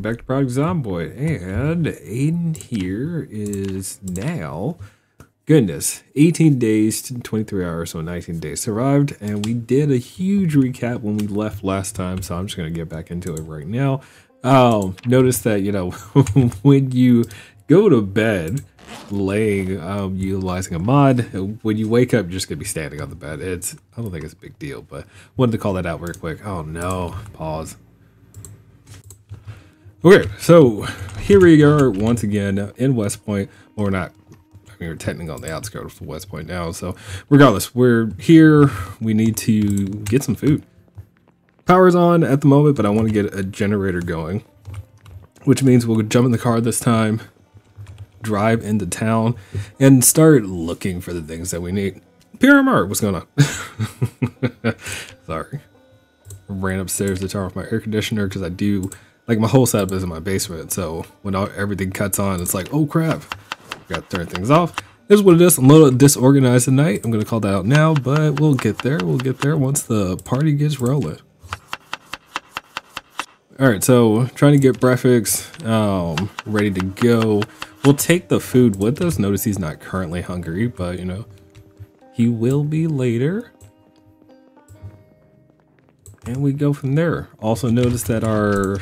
back to Project Zomboid, and Aiden here is now, goodness, 18 days to 23 hours, so 19 days survived, and we did a huge recap when we left last time, so I'm just going to get back into it right now. Notice that, you know, when you go to bed laying, utilizing a mod, when you wake up, you're just going to be standing on the bed. I don't think it's a big deal, but wanted to call that out very quick. Oh no, pause. Okay, so here we are once again in West Point. Well, we're not, I mean, we're technically on the outskirts of West Point now, so regardless, we're here. We need to get some food. Power's on at the moment, but I want to get a generator going, which means we'll jump in the car this time, drive into town, and start looking for the things that we need. PRMR, what's going on? Sorry. I ran upstairs to turn off my air conditioner because I do, like, my whole setup is in my basement, so when everything cuts on, it's like, oh crap, got to turn things off. This is what it is. I'm a little disorganized tonight. I'm going to call that out now, but we'll get there. We'll get there once the party gets rolling. Alright, so trying to get breakfast ready to go. We'll take the food with us. Notice he's not currently hungry, but, you know, he will be later. And we go from there. Also notice that our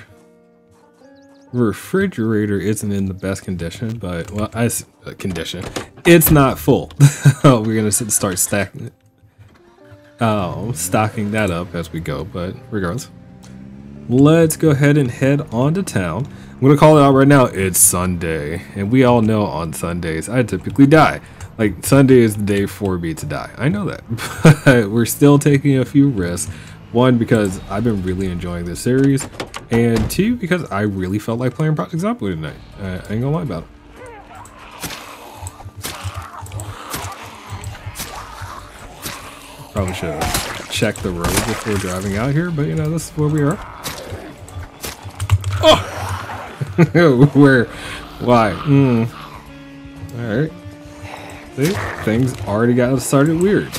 refrigerator isn't in the best condition, but, well, it's not full. We're gonna start stocking that up as we go, but regardless, let's go ahead and head on to town. I'm gonna call it out right now. It's Sunday, and we all know on Sundays I typically die. Like, Sunday is the day for me to die. I know that, but we're still taking a few risks. One, because I've been really enjoying this series, and two, because I really felt like playing Project Zomboid tonight. I ain't gonna lie about it. Probably should have checked the road before driving out here, but you know, this is where we are. Oh! Where? Why? Alright. See? Things already got started weird.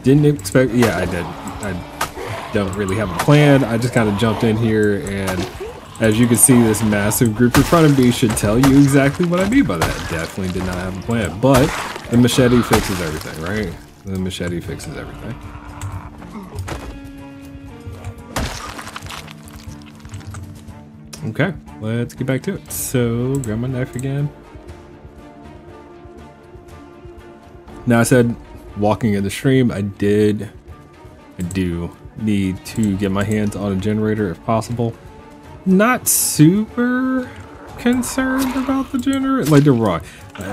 Didn't expect, yeah, I did. I don't really have a plan. I just kind of jumped in here, and as you can see, this massive group in front of me should tell you exactly what I mean by that. Definitely did not have a plan, but the machete fixes everything, right? The machete fixes everything. Okay, let's get back to it. So, grab my knife again. Now, I said walking in the stream, I do need to get my hands on a generator if possible. Not super concerned about the generator. Like, they're wrong.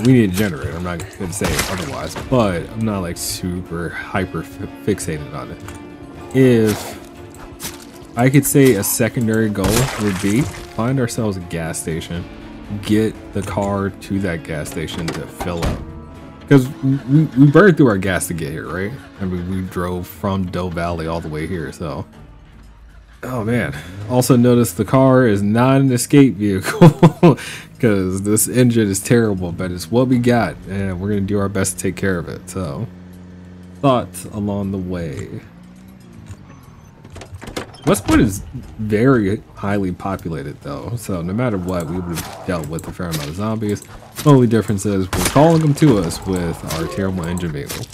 We need a generator. I'm not going to say otherwise, but I'm not like super hyper fixated on it. If I could say a secondary goal would be find ourselves a gas station, get the car to that gas station to fill up. Because we burned through our gas to get here, right? I mean, we drove from Doe Valley all the way here, so. Oh man. Also notice the car is not an escape vehicle because this engine is terrible, but it's what we got, and we're going to do our best to take care of it. So, thoughts along the way. West Point is very highly populated though, so no matter what, we would have dealt with a fair amount of zombies. The only difference is we're calling them to us with our terrible engine vehicle.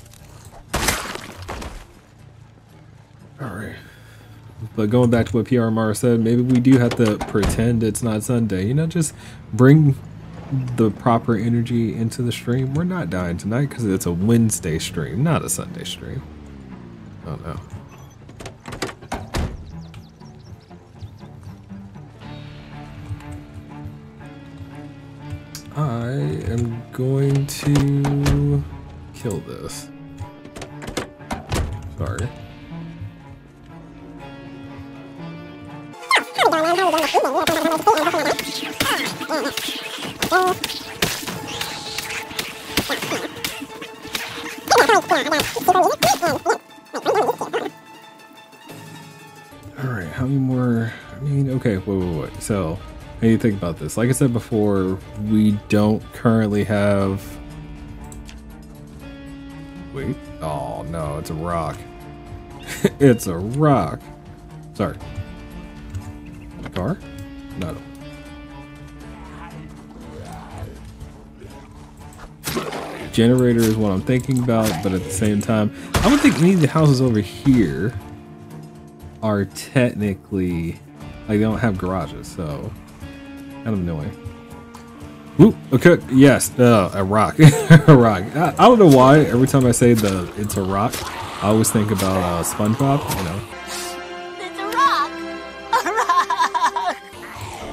Alright. But going back to what PRMR said, maybe we do have to pretend it's not Sunday. You know, just bring the proper energy into the stream. We're not dying tonight because it's a Wednesday stream, not a Sunday stream. Oh no. I am going to kill this. Sorry. Alright, how many more? I mean, okay, wait. So, I need to think about this. Like I said before, we don't currently have... Wait. Oh, no, it's a rock. It's a rock. Sorry. car? No. Generator is what I'm thinking about, but at the same time, I would think any of the houses over here are technically, like, they don't have garages, so kind of annoying. Ooh, okay, yes, a rock. A rock. I don't know why every time I say it's a rock, I always think about SpongeBob, you know. It's a rock! A rock!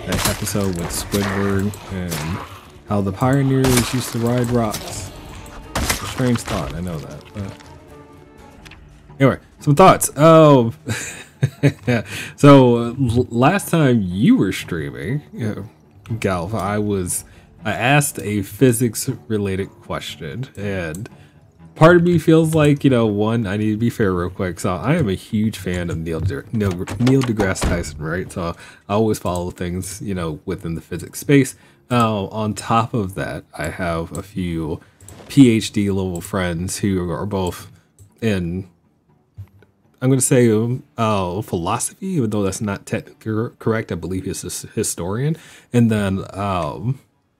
That episode with Squidward and how the pioneers used to ride rocks. It's a strange thought, I know that. But anyway, some thoughts. Oh, yeah. So last time you were streaming, Galv, I asked a physics-related question, and part of me feels like, you know, one, I need to be fair real quick. So I am a huge fan of Neil deGrasse Tyson, right? So I always follow things, you know, within the physics space. On top of that, I have a few PhD level friends who are both in, I'm going to say, philosophy, even though that's not technically correct. I believe he's a historian. And then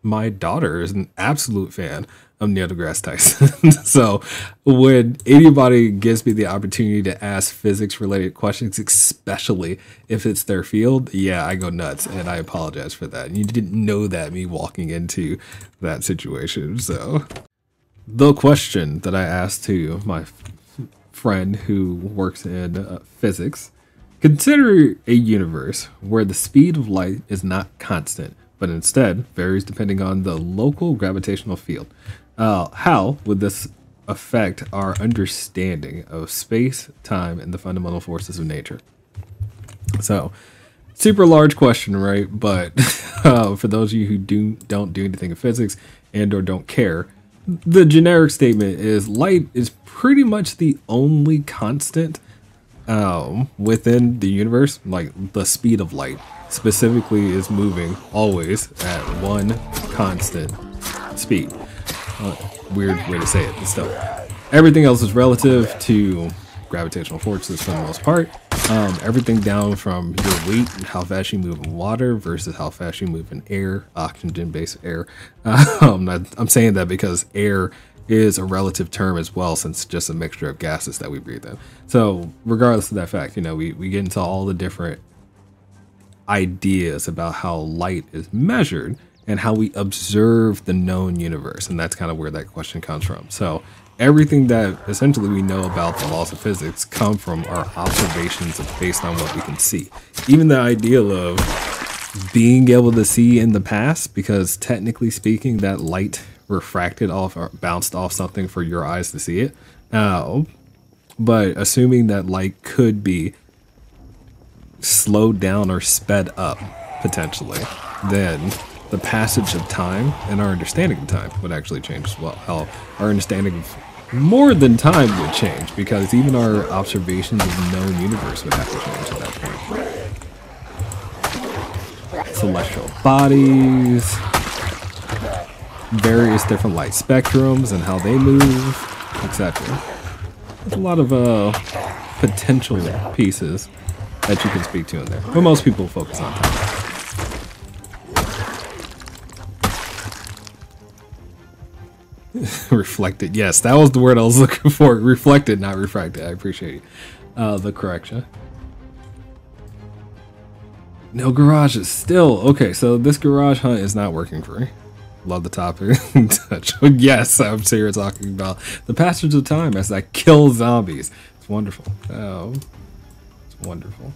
my daughter is an absolute fan of Neil deGrasse Tyson. So when anybody gives me the opportunity to ask physics related questions, especially if it's their field, yeah, I go nuts, and I apologize for that. And you didn't know that, me walking into that situation. So the question that I asked to my friend who works in physics: consider a universe where the speed of light is not constant, but instead varies depending on the local gravitational field. How would this affect our understanding of space, time, and the fundamental forces of nature? So, super large question, right? But for those of you who don't do anything in physics and or don't care, the generic statement is light is pretty much the only constant within the universe. Like, the speed of light specifically is moving always at one constant speed. Weird way to say it, but still. Everything else is relative to gravitational forces for the most part. Everything down from your weight and how fast you move in water versus how fast you move in air, oxygen-based air. I'm saying that because air is a relative term as well, since it's just a mixture of gases that we breathe in. So regardless of that fact, you know, we get into all the different ideas about how light is measured and how we observe the known universe. And that's kind of where that question comes from. So everything that essentially we know about the laws of physics come from our observations based on what we can see. Even the idea of being able to see in the past, because technically speaking, that light refracted off or bounced off something for your eyes to see it. But assuming that light could be slowed down or sped up potentially, then the passage of time and our understanding of time would actually change as well. How our understanding of more than time would change, because even our observations of the known universe would have to change at that point. Celestial bodies, various different light spectrums and how they move, etc. There's a lot of potential pieces that you can speak to in there, but most people focus on time. Reflected, yes, that was the word I was looking for. Reflected, not refracted. I appreciate the correction. No garages still. Okay, so this garage hunt is not working for me. Love the topic. Yes, I'm serious talking about the passage of time as I kill zombies. It's wonderful. Oh, it's wonderful.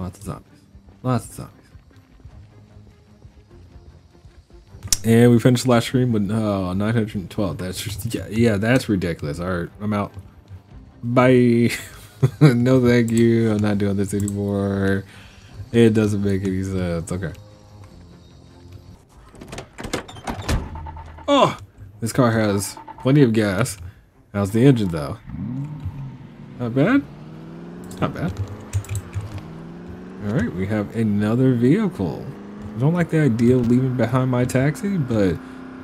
Lots of zombies. Lots of zombies. And we finished the last stream with 912. That's just, yeah, that's ridiculous. All right, I'm out. Bye. No, thank you. I'm not doing this anymore. It doesn't make any sense. Okay. Oh, this car has plenty of gas. How's the engine though? Not bad. It's not bad. All right, we have another vehicle. I don't like the idea of leaving behind my taxi, but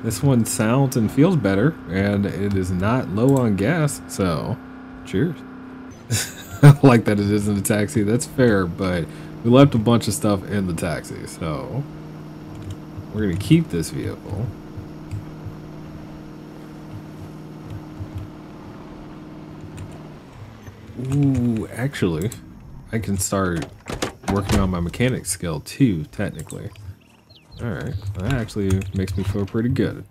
this one sounds and feels better, and it is not low on gas, so cheers. I like that it isn't a taxi. That's fair, but we left a bunch of stuff in the taxi, so we're gonna keep this vehicle. Ooh, actually, I can start working on my mechanic skill too, technically. Alright, that actually makes me feel pretty good.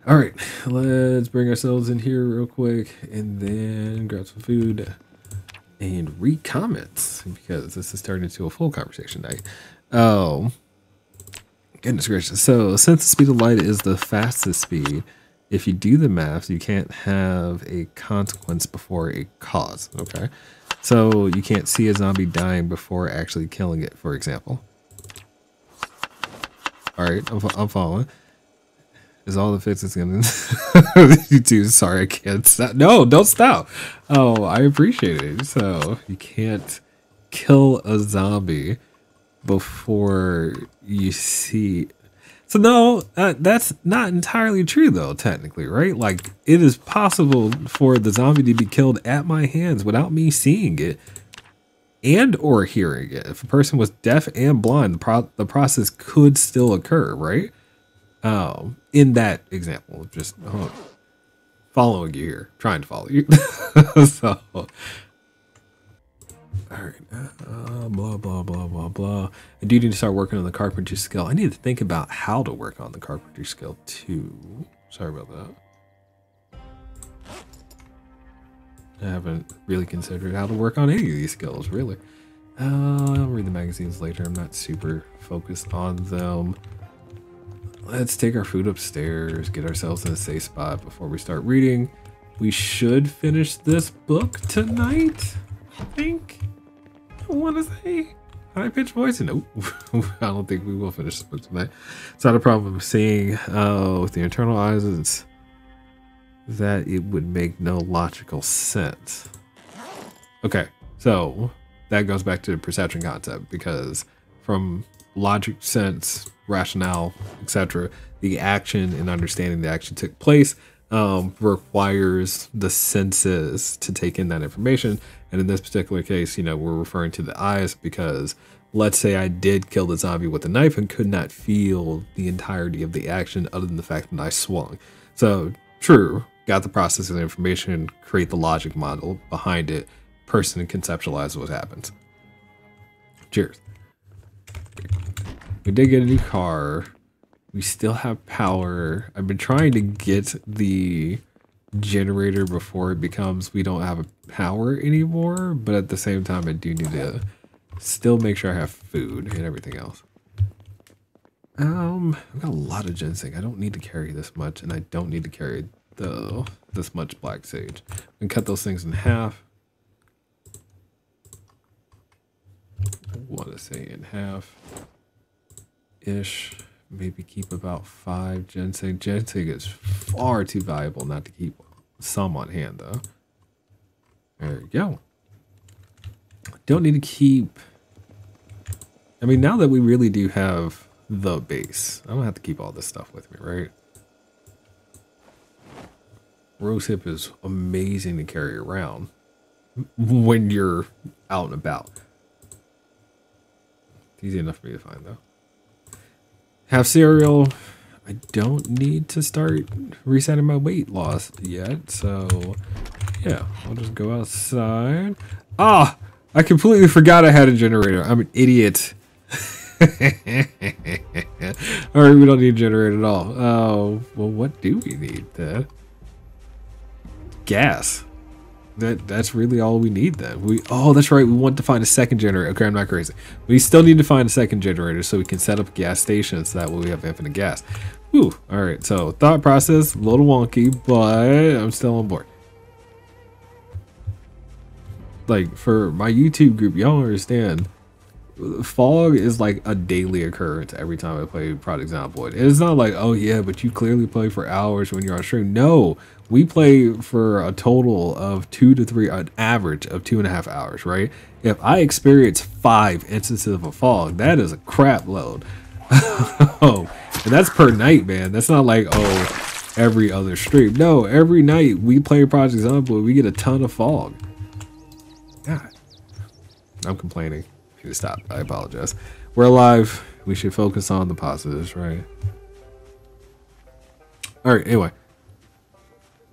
Alright, let's bring ourselves in here real quick and then grab some food and read comments because this is turning into a full conversation night. Oh, goodness gracious. So, since the speed of light is the fastest speed, if you do the math, you can't have a consequence before a cause, okay? So you can't see a zombie dying before actually killing it, for example. All right, I'm following. Is all the fixes gonna... You too, sorry, I can't stop. No, don't stop. Oh, I appreciate it. So you can't kill a zombie before you see... So no, that's not entirely true though, technically, right? Like, it is possible for the zombie to be killed at my hands without me seeing it and or hearing it. If a person was deaf and blind, the process could still occur, right? In that example, just following you here, trying to follow you. So, all right, blah, blah, blah, blah, blah. I do need to start working on the carpentry skill. I need to think about how to work on the carpentry skill too. Sorry about that. I haven't really considered how to work on any of these skills, really. I'll read the magazines later. I'm not super focused on them. Let's take our food upstairs, get ourselves in a safe spot before we start reading. We should finish this book tonight, I think. I want to say high-pitched voice. Nope. I don't think we will finish this book tonight. It's not a problem seeing with the internal eyes it's that it would make no logical sense. Okay, so that goes back to the perception concept, because from logic, sense, rationale, etc., the action and understanding the action took place requires the senses to take in that information. And in this particular case, you know, we're referring to the eyes because let's say I did kill the zombie with a knife and could not feel the entirety of the action other than the fact that I swung. So true, got the processing information, create the logic model behind it, person conceptualize what happens. Cheers. We did get a new car. We still have power. I've been trying to get the generator before it becomes we don't have power anymore, but at the same time I do need to still make sure I have food and everything else. I've got a lot of ginseng. I don't need to carry this much, and I don't need to carry this much black sage. I can cut those things in half. I want to say in half ish. Maybe keep about 5 ginseng. Ginseng is far too valuable not to keep some on hand, though. There we go. Don't need to keep... I mean, now that we really do have the base, I don't have to keep all this stuff with me, right? Rosehip is amazing to carry around when you're out and about. It's easy enough for me to find, though. Have cereal. I don't need to start resetting my weight loss yet, so yeah, I'll just go outside. Ah, I completely forgot I had a generator. I'm an idiot. All right, we don't need a generator at all. Oh, well, what do we need then? Gas. That's really all we need then. Oh, that's right. We want to find a second generator. Okay, I'm not crazy. We still need to find a second generator so we can set up a gas station so that way we have infinite gas. Whew. All right. So thought process, a little wonky, but I'm still on board. Like for my YouTube group, y'all understand. Fog is like a daily occurrence every time I play Project Zomboid. It's not like, oh yeah, but you clearly play for hours when you're on stream. No, we play for a total of 2 to 3, an average of 2.5 hours, right? If I experience 5 instances of a fog, that is a crap load. Oh, and that's per night, man. That's not like, oh, every other stream. No, every night we play Project Zomboid, we get a ton of fog. God, I'm complaining. Stop. I apologize. We're alive. We should focus on the positives, right? Alright, anyway.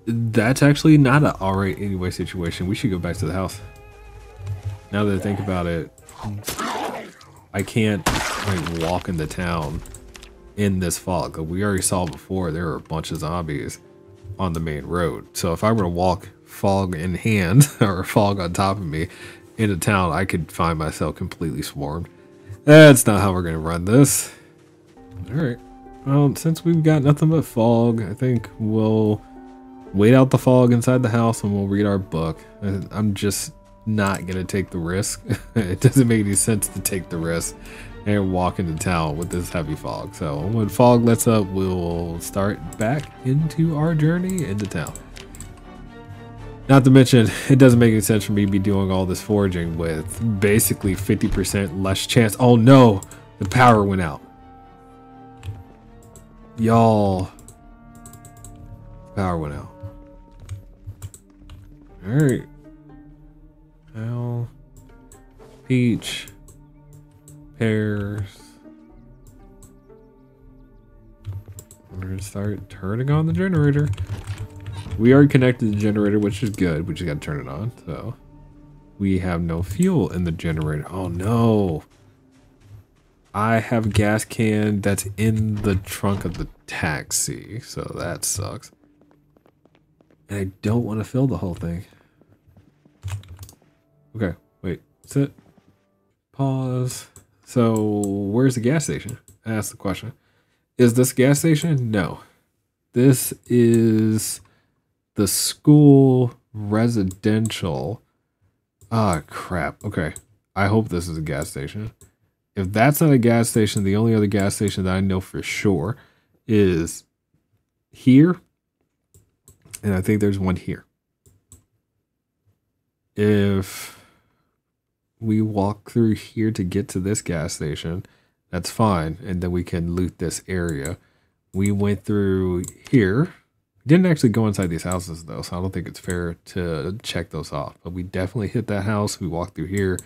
That's actually not an alright anyway situation. We should go back to the house. Now that I think about it, I can't like walk into town in this fog. We already saw before there were a bunch of zombies on the main road. So if I were to walk fog in hand or fog on top of me into town, I could find myself completely swarmed. That's not how we're gonna run this. Alright, well, since we've got nothing but fog, I think we'll wait out the fog inside the house and we'll read our book. I'm just not gonna take the risk. It doesn't make any sense to take the risk and walk into town with this heavy fog. So when fog lets up, we'll start back into our journey into town. Not to mention, it doesn't make any sense for me to be doing all this foraging with basically 50% less chance. Oh no, the power went out. Y'all, power went out. Alright. Well, peach, pears. We're gonna start turning on the generator. We are connected to the generator, which is good. We just got to turn it on. So we have no fuel in the generator. Oh no. I have a gas can that's in the trunk of the taxi. So that sucks. And I don't want to fill the whole thing. Okay, wait. Sit. Pause. So where's the gas station? Ask the question. Is this a gas station? No. This is the school residential. Ah, crap. Okay. I hope this is a gas station. If that's not a gas station, the only other gas station that I know for sure is here. And I think there's one here. If we walk through here to get to this gas station, that's fine. And then we can loot this area. We went through here. Didn't actually go inside these houses though, so I don't think it's fair to check those off. But we definitely hit that house. We walked through here.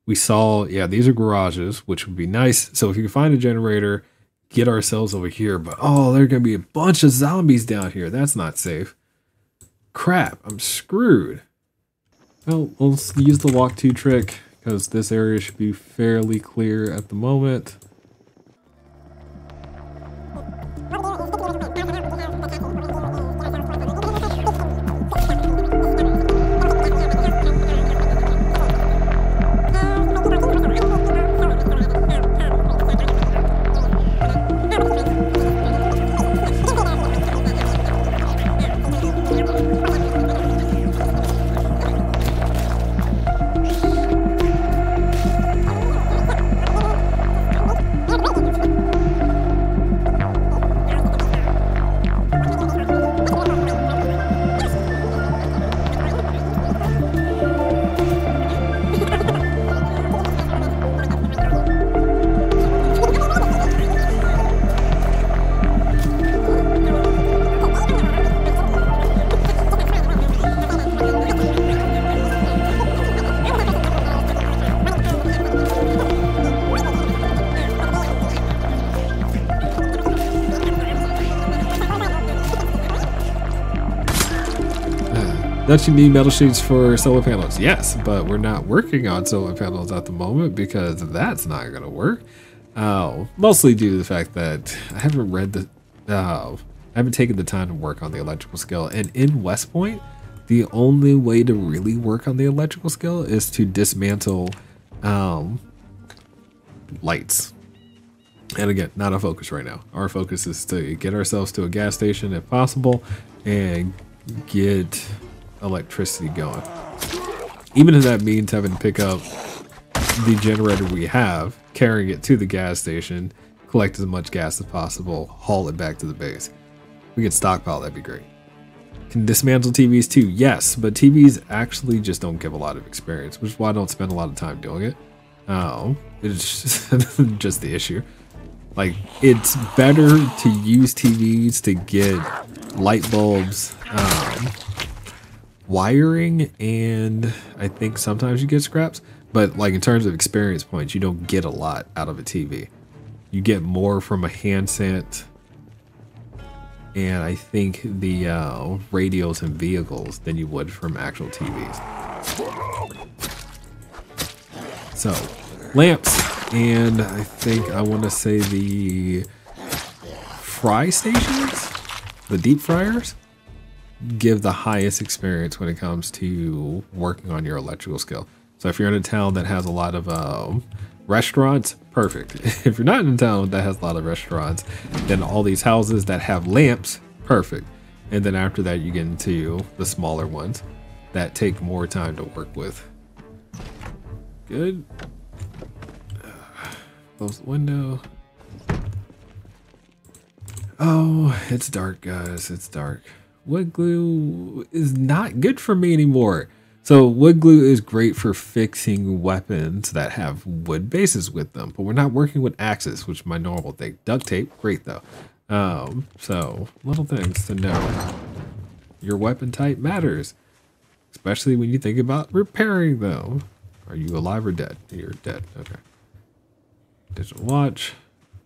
We saw, yeah, these are garages, which would be nice. So if you can find a generator, get ourselves over here. But oh, there are going to be a bunch of zombies down here. That's not safe. Crap, I'm screwed. Well, we'll use the walk to trick because this area should be fairly clear at the moment. Don't you need metal sheets for solar panels? Yes, but we're not working on solar panels at the moment because that's not going to work. Mostly due to the fact that I haven't read the... I haven't taken the time to work on the electrical skill. And in West Point, The only way to really work on the electrical skill is to dismantle lights. And again, not a focus right now. Our focus is to get ourselves to a gas station if possible and get electricity going. Even if that means having to pick up the generator we have, carrying it to the gas station, collect as much gas as possible, haul it back to the base. We could stockpile, that'd be great. Can dismantle TVs too? Yes, but TVs actually just don't give a lot of experience, which is why I don't spend a lot of time doing it. It's just the issue. Like, it's better to use TVs to get light bulbs, wiring, and I think sometimes you get scraps. But like in terms of experience points, you don't get a lot out of a TV. You get more from a handset, and I think the radios and vehicles than you would from actual TVs. So, lamps, and I think I want to say the fry stations, the deep fryers, give the highest experience when it comes to working on your electrical skill. So if you're in a town that has a lot of restaurants, perfect. If you're not in a town that has a lot of restaurants, then all these houses that have lamps, perfect. And then after that, you get into the smaller ones that take more time to work with. Good. Close the window. Oh, it's dark, guys. It's dark. Wood glue is not good for me anymore. So wood glue is great for fixing weapons that have wood bases with them, but we're not working with axes, which is my normal thing. Duct tape, great though. So little things to know. Your weapon type matters, especially when you think about repairing them. Are you alive or dead? You're dead. Okay. Digital watch.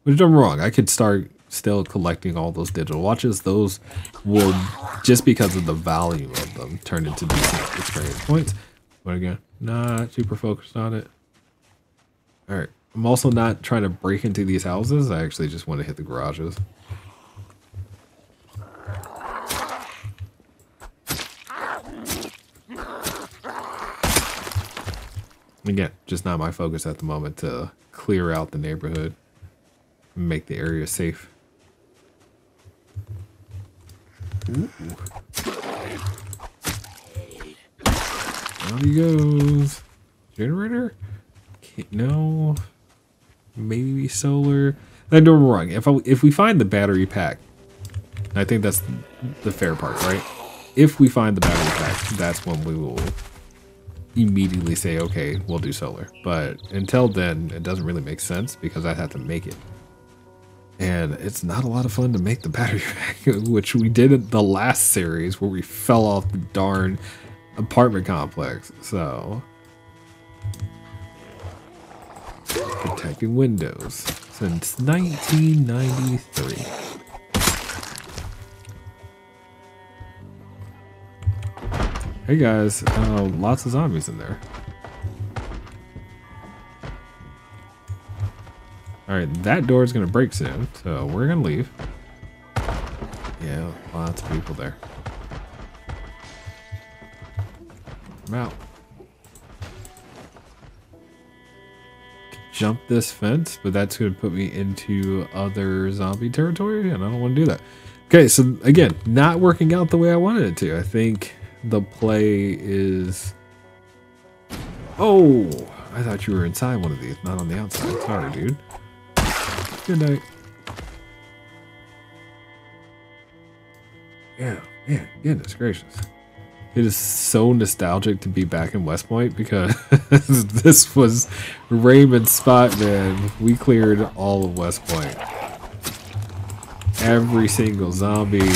Which I'm wrong. I could start still collecting all those digital watches. Those will, just because of the value of them, turn into decent experience points. But again, not super focused on it. All right. I'm also not trying to break into these houses. I actually just want to hit the garages. Again, just not my focus at the moment to clear out the neighborhood and make the area safe. Ooh. There he goes. Generator? No. Maybe solar. I'm doing wrong. If we find the battery pack, I think that's the fair part, right? If we find the battery pack, that's when we will immediately say, okay, we'll do solar. But until then, it doesn't really make sense because I'd have to make it. And it's not a lot of fun to make the battery pack, which we did in the last series where we fell off the darn apartment complex. So, protecting windows since 1993. Hey guys, lots of zombies in there. Alright, that door is going to break soon, so we're going to leave. Yeah, lots of people there. I'm out. Jump this fence, but that's going to put me into other zombie territory, and I don't want to do that. Okay, so again, not working out the way I wanted it to. I think the play is... Oh, I thought you were inside one of these, not on the outside. Sorry, dude. Good night. Yeah, man, goodness gracious. It is so nostalgic to be back in West Point because this was Raymond's spot, man. We cleared all of West Point. Every single zombie,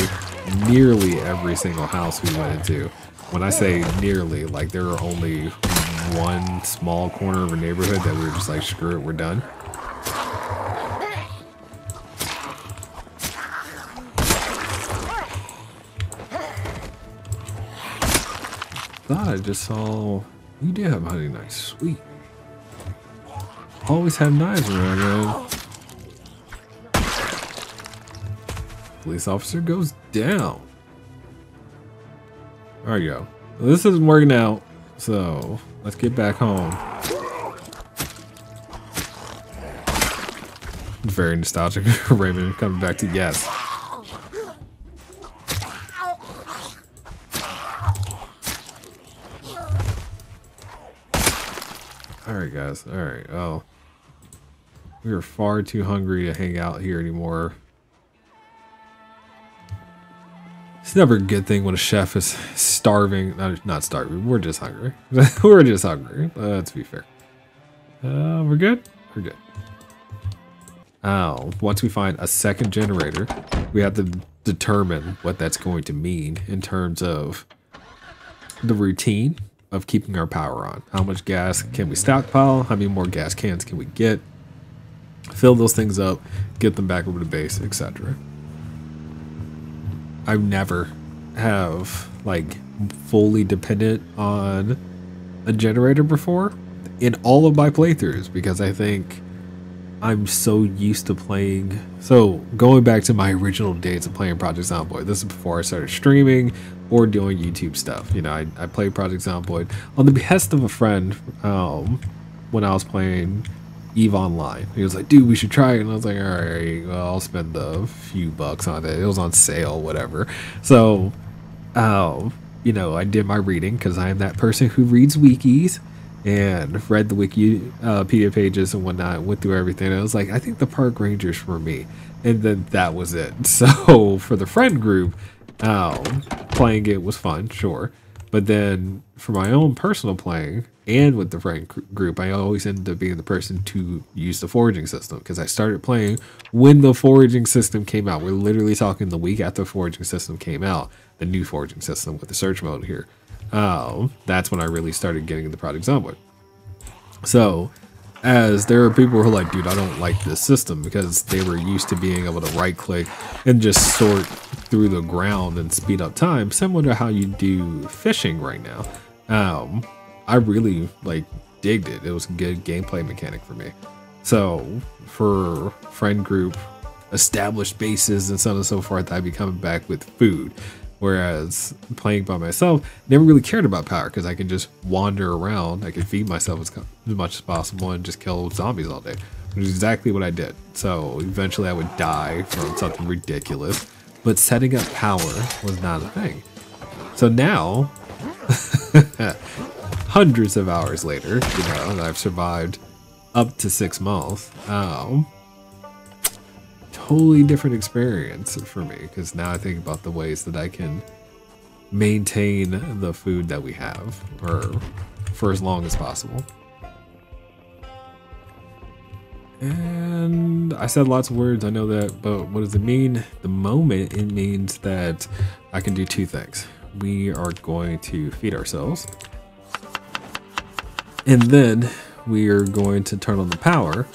nearly every single house we went into. When I say nearly, like there were only one small corner of a neighborhood that we were just like, screw it, we're done. Thought I just saw you do have a hunting knife. Sweet. Always have knives around, man. Police officer goes down. There you go. This isn't working out, so let's get back home. Very nostalgic. Raymond coming back to yes. Alright guys, alright, oh. We are far too hungry to hang out here anymore. It's never a good thing when a chef is starving. Not starving, we're just hungry. We're just hungry, let's be fair. We're good? We're good. Once we find a second generator, we have to determine what that's going to mean in terms of the routine of keeping our power on. How much gas can we stockpile? How many more gas cans can we get? Fill those things up, get them back over to base, etc. I never have like fully dependent on a generator before in all of my playthroughs because I think I'm so used to playing. So going back to my original days of playing Project Zomboid, this is before I started streaming or doing YouTube stuff. You know, I played Project Zomboid on the behest of a friend when I was playing EVE Online. He was like, dude, we should try it. And I was like, all right, well, I'll spend the few bucks on it. It was on sale, whatever. So, you know, I did my reading because I am that person who reads wikis and read the Wikipedia pages and whatnot, went through everything. And I was like, I think the park ranger's for me. And then that was it. So for the friend group, playing it was fun, sure. But then for my own personal playing and with the friend group, I always ended up being the person to use the foraging system because I started playing when the foraging system came out. We're literally talking the week after the foraging system came out, the new foraging system with the search mode here. That's when I really started getting into Project Zomboid. So as there are people who are like, dude, I don't like this system because they were used to being able to right click and just sort through the ground and speed up time, similar to how you do fishing right now. I really like digged it. It was a good gameplay mechanic for me. So for friend group, established bases and so on and so forth, I'd be coming back with food. Whereas playing by myself, never really cared about power because I can just wander around. I can feed myself as much as possible and just kill zombies all day, which is exactly what I did. So eventually I would die from something ridiculous, but setting up power was not a thing. So now, hundreds of hours later, you know, and I've survived up to 6 months. Totally different experience for me because now I think about the ways that I can maintain the food that we have or for as long as possible. And I said lots of words, I know that, but what does it mean? The moment it means that I can do two things. We are going to feed ourselves and then we are going to turn on the power.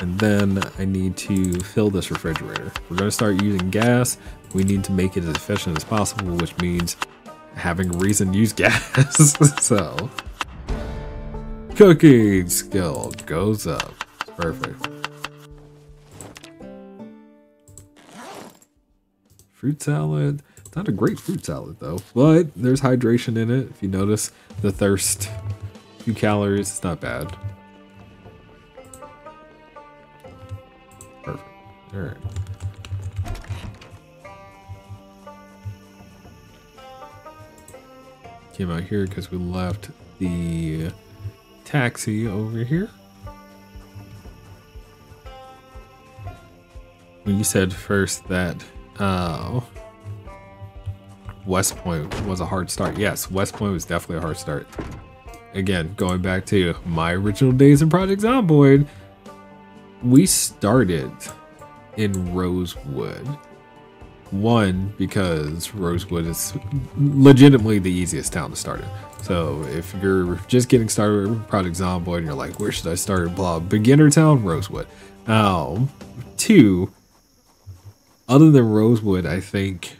And then I need to fill this refrigerator. We're going to start using gas. We need to make it as efficient as possible, which means having a reason to use gas. So, cooking skill goes up. Perfect. Fruit salad. It's not a great fruit salad though, but there's hydration in it. If you notice the thirst, a few calories, it's not bad. Perfect. All right. Came out here because we left the taxi over here. When you said first that West Point was a hard start. Yes, West Point was definitely a hard start. Again, going back to my original days in Project Zomboid, we started in Rosewood. One, because Rosewood is legitimately the easiest town to start in. So if you're just getting started with Project Zomboid and you're like, where should I start? Blah, beginner town, Rosewood. Two, other than Rosewood, I think,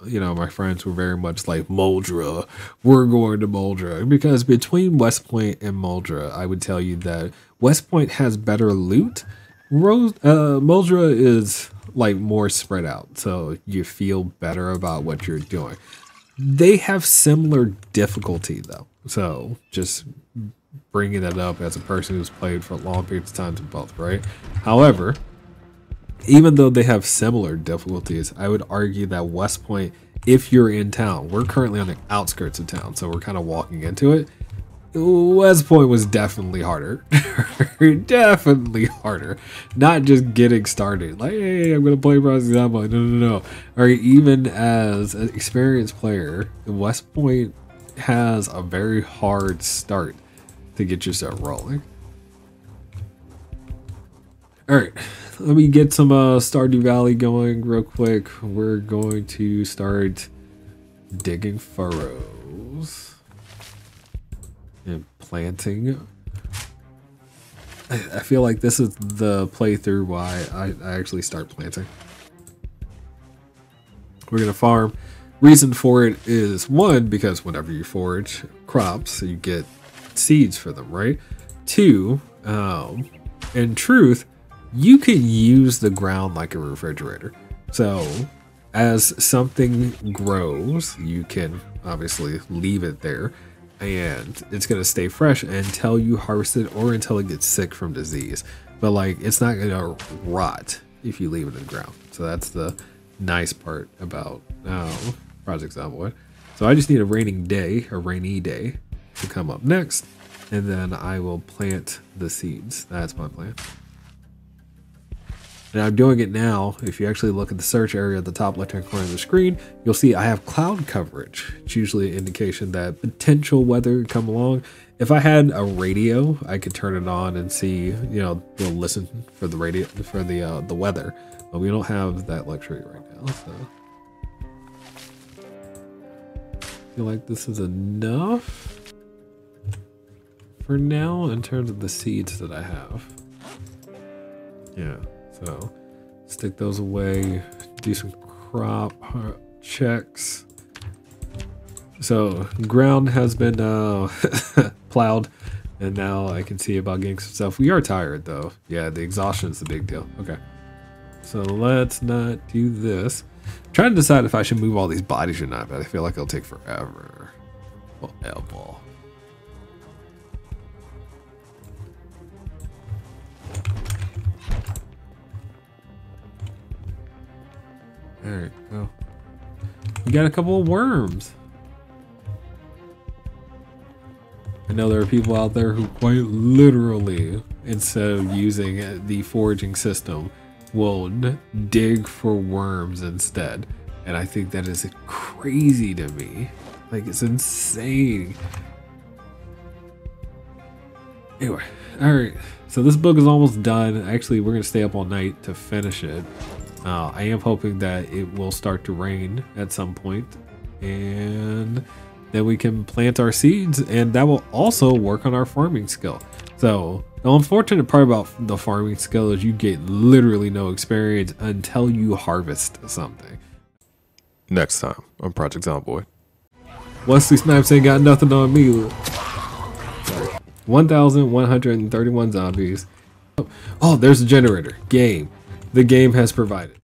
you know, my friends were very much like, Moldra, we're going to Moldra. Because between West Point and Moldra, I would tell you that West Point has better loot. Moldra is like more spread out, so you feel better about what you're doing. They have similar difficulty though. So just bringing that up as a person who's played for long periods of time to both, right? However, even though they have similar difficulties, I would argue that West Point, if you're in town, we're currently on the outskirts of town, so we're kind of walking into it. West Point was definitely harder. Definitely harder. Not just getting started. Like, hey, I'm going to play Project Zomboid. No. Or even as an experienced player, West Point has a very hard start to get yourself rolling. Alright, let me get some Stardew Valley going real quick. We're going to start digging furrows and planting. I feel like this is the playthrough why I actually start planting. We're going to farm. Reason for it is, one, because whenever you forage crops, you get seeds for them, right? Two, in truth, you can use the ground like a refrigerator. So as something grows, you can obviously leave it there and it's going to stay fresh until you harvest it or until it gets sick from disease. But like, it's not going to rot if you leave it in the ground. So that's the nice part about Project Zomboid. So I just need a rainy day to come up next, and then I will plant the seeds. That's my plan. And I'm doing it now. If you actually look at the search area at the top left hand corner of the screen, you'll see I have cloud coverage. It's usually an indication that potential weather could come along. If I had a radio, I could turn it on and see, you know, we'll listen for the radio for the weather. But we don't have that luxury right now, so I feel like this is enough for now in terms of the seeds that I have. Yeah. So stick those away, do some crop checks. So ground has been plowed, and now I can see about getting some stuff. We are tired though. Yeah, the exhaustion is the big deal. Okay, so let's not do this. I'm trying to decide if I should move all these bodies or not, but I feel like it'll take forever. Forever. Alright, well, we got a couple of worms. I know there are people out there who quite literally, instead of using the foraging system, will dig for worms instead. And I think that is crazy to me. Like, it's insane. Anyway, alright, so this book is almost done. Actually, we're going to stay up all night to finish it. I am hoping that it will start to rain at some point, and then we can plant our seeds, and that will also work on our farming skill. So the unfortunate part about the farming skill is you get literally no experience until you harvest something. Next time on Project Zomboid. Wesley Snipes ain't got nothing on me. Sorry. 1,131 zombies. Oh, there's a generator. Game. The game has provided.